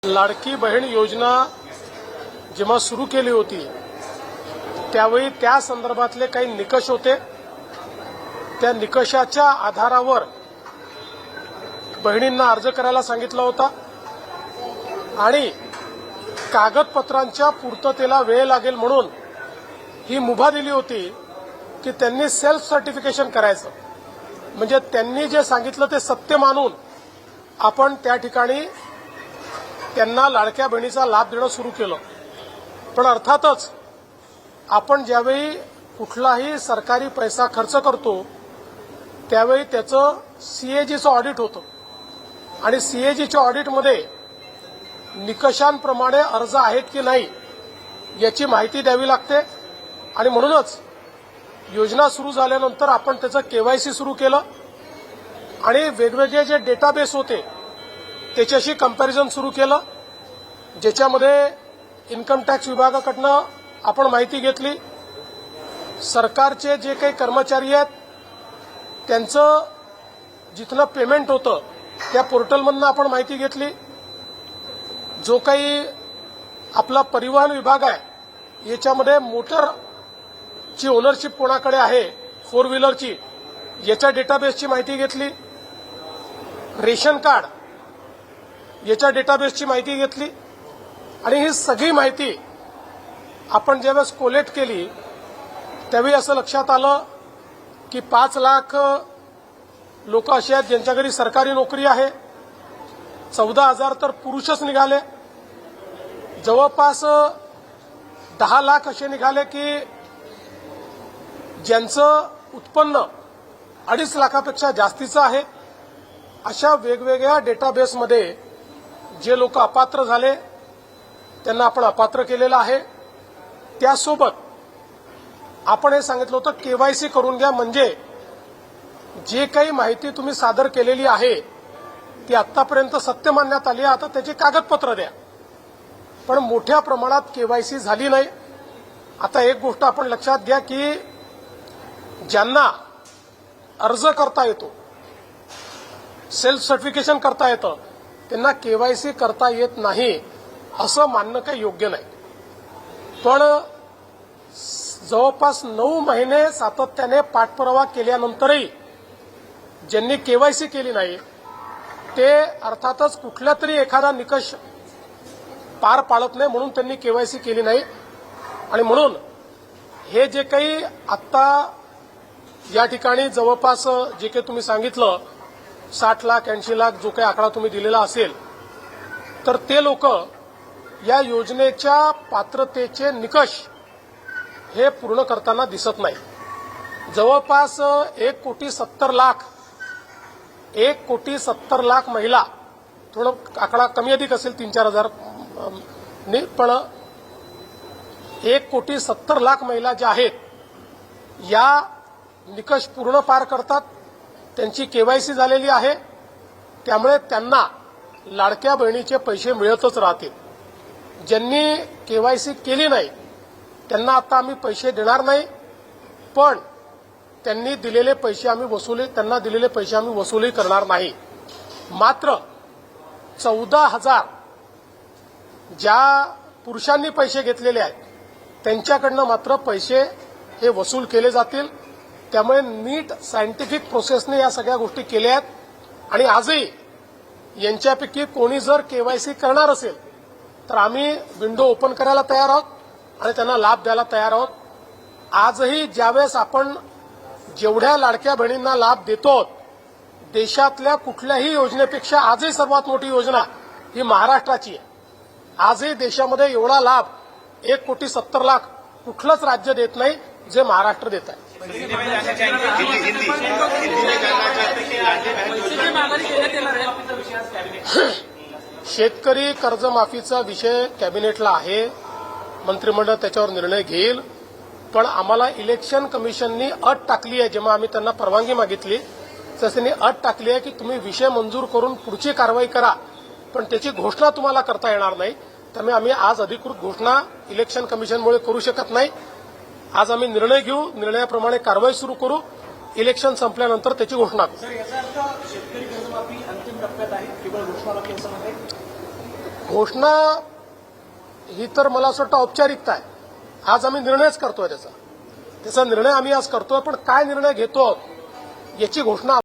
लाडकी बहीण योजना जेव्हा सुरू केली होती त्यावेळी त्या संदर्भातले काही निकष होते। त्या निकषाच्या आधारावर बहिणींना अर्ज करायला सांगितला होता आणि कागदपत्रांच्या पूर्ततेला वेळ लागेल म्हणून ही मुभा दिली होती की त्यांनी सेल्फ सर्टिफिकेशन करायचं, म्हणजे त्यांनी जे सांगितलं ते सत्य मानून आपण त्या ठिकाणी त्यांना लाडक्या बहिणीचा लाभ देणं सुरू केलं। पण अर्थातच आपण ज्यावेळी कुठलाही सरकारी पैसा खर्च करतो त्यावेळी त्याचं सीएजीचं ऑडिट होतं आणि सीएजीच्या ऑडिटमध्ये निकषांप्रमाणे अर्ज आहेत की नाही याची माहिती द्यावी लागते आणि म्हणूनच योजना सुरू झाल्यानंतर आपण त्याचं केवायसी सुरू केलं आणि वेगवेगळे जे डेटाबेस होते त्याच्याशी कंपॅरिझन सुरू केलं, ज्याच्यामध्ये इन्कम टॅक्स विभागाकडनं आपण माहिती घेतली, सरकारचे जे काही कर्मचारी आहेत त्यांचं जिथनं पेमेंट होतं त्या पोर्टलमधनं आपण माहिती घेतली, जो काही आपला परिवहन विभाग आहे याच्यामध्ये मोटरची ओनरशिप कोणाकडे आहे, फोर व्हीलरची, याच्या डेटाबेसची माहिती घेतली, रेशन कार्ड याच्या डेटाबेसची माहिती घेतली आणि ही सगळी माहिती आपण ज्यावेळेस कोलेक्ट केली त्यावेळी असं लक्षात आलं की 5 लाख लोक असे आहेत ज्यांच्या घरी सरकारी नोकरी आहे, 14,000 तर पुरुषच निघाले, जवळपास 10 लाख असे निघाले की ज्यांचं उत्पन्न 2.5 लाखापेक्षा जास्तीचं आहे। अशा वेगवेगळ्या डेटाबेसमध्ये जे लोक अपात्र झाले त्यांना आपण अपात्र केलेलं आहे। त्यासोबत आपण हे सांगितलं होतं केवायसी करून घ्या, म्हणजे जे काही माहिती तुम्ही सादर केलेली आहे ती आतापर्यंत सत्य मानण्यात आली, आता त्याची कागदपत्र द्या। पण मोठ्या प्रमाणात केवायसी झाली नाही। आता एक गोष्ट आपण लक्षात घ्या की ज्यांना अर्ज करता येतो, सेल्फ सर्टिफिकेशन करता येतं, त्यांना केवायसी करता येत नाही असं मानणं काही योग्य नाही। पण जवळपास 9 महिने सातत्याने पाठपुरावा केल्यानंतरही ज्यांनी केवायसी केली नाही ते अर्थातच कुठल्या तरी एखादा निकष पार पाडत नाही म्हणून त्यांनी केवायसी केली नाही। आणि म्हणून हे जे काही आत्ता या ठिकाणी जवळपास जे काही तुम्ही सांगितलं 60 लाख 80 लाख जो काही आकडा तुम्ही दिलेला असेल तर ते लोक या योजनेच्या पात्रतेचे निकष हे पूर्ण करताना दिसत नाही। जवळपास 1,70,00,000 महिला, थोडं आकडा कमी अधिक असेल 3-4 हजार, पण 1,70,00,000 महिला ज्या आहेत या निकष पूर्ण पार करतात, त्यांची केवायसी झालेली आहे, त्यामुळे त्यांना लाडक्या बहिणीचे पैसे मिळतच राहतील। ज्यांनी केवायसी केली नाही त्यांना आता आम्ही पैसे देणार नाही, पण त्यांना दिलेले पैसे आम्ही वसुली करणार नाही। मात्र 14,000 ज्या पुरुषांनी पैसे घेतलेले आहेत त्यांच्याकडनं मात्र पैसे हे वसूल केले जातील। त्यामुळे नीट सायंटिफिक प्रोसेसने या सगळ्या गोष्टी केल्या आहेत आणि आजही यांच्यापैकी कोणी जर केवायसी करणार असेल तर आम्ही विंडो ओपन करायला तयार आहोत आणि त्यांना लाभ द्यायला तयार आहोत। आजही ज्यावेळेस आपण जेवढ्या लाडक्या बहिणींना लाभ देतो देशातल्या कुठल्याही योजनेपेक्षा आजही सर्वात मोठी योजना ही महाराष्ट्राची आहे। आजही देशामध्ये एवढा लाभ 1,70,00,000 कुठलंच राज्य देत नाही जे महाराष्ट्र देत आहे। शेतकरी कर्जमाफीचा विषय कॅबिनेटला आहे, मंत्रिमंडळ त्याच्यावर निर्णय घेईल, पण आम्हाला इलेक्शन कमिशननी अट टाकली आहे, जेव्हा आम्ही त्यांना परवानगी मागितली तर त्यांनी अट टाकली आहे की तुम्ही विषय मंजूर करून पुढची कारवाई करा, पण त्याची घोषणा तुम्हाला करता येणार नाही। त्यामुळे आम्ही आज अधिकृत घोषणा इलेक्शन कमिशनमुळे करू शकत नाही। आज आम्ही निर्णय घेऊ, निर्णयाप्रमाणे कारवाई सुरू करू, इलेक्शन संपल्यानंतर त्याची घोषणा करू। सर, याचा अर्थ शेतकरी कर्जमाफी अंतिम टप्प्यात आहे, केवळ घोषणाबाकी असं नाही? घोषणा ही तर मला असं वाटतं औपचारिकता आहे. आज आम्ही निर्णयच करतोय त्याचा निर्णय आम्ही आज करतोय, पण काय निर्णय घेतो याची घोषणा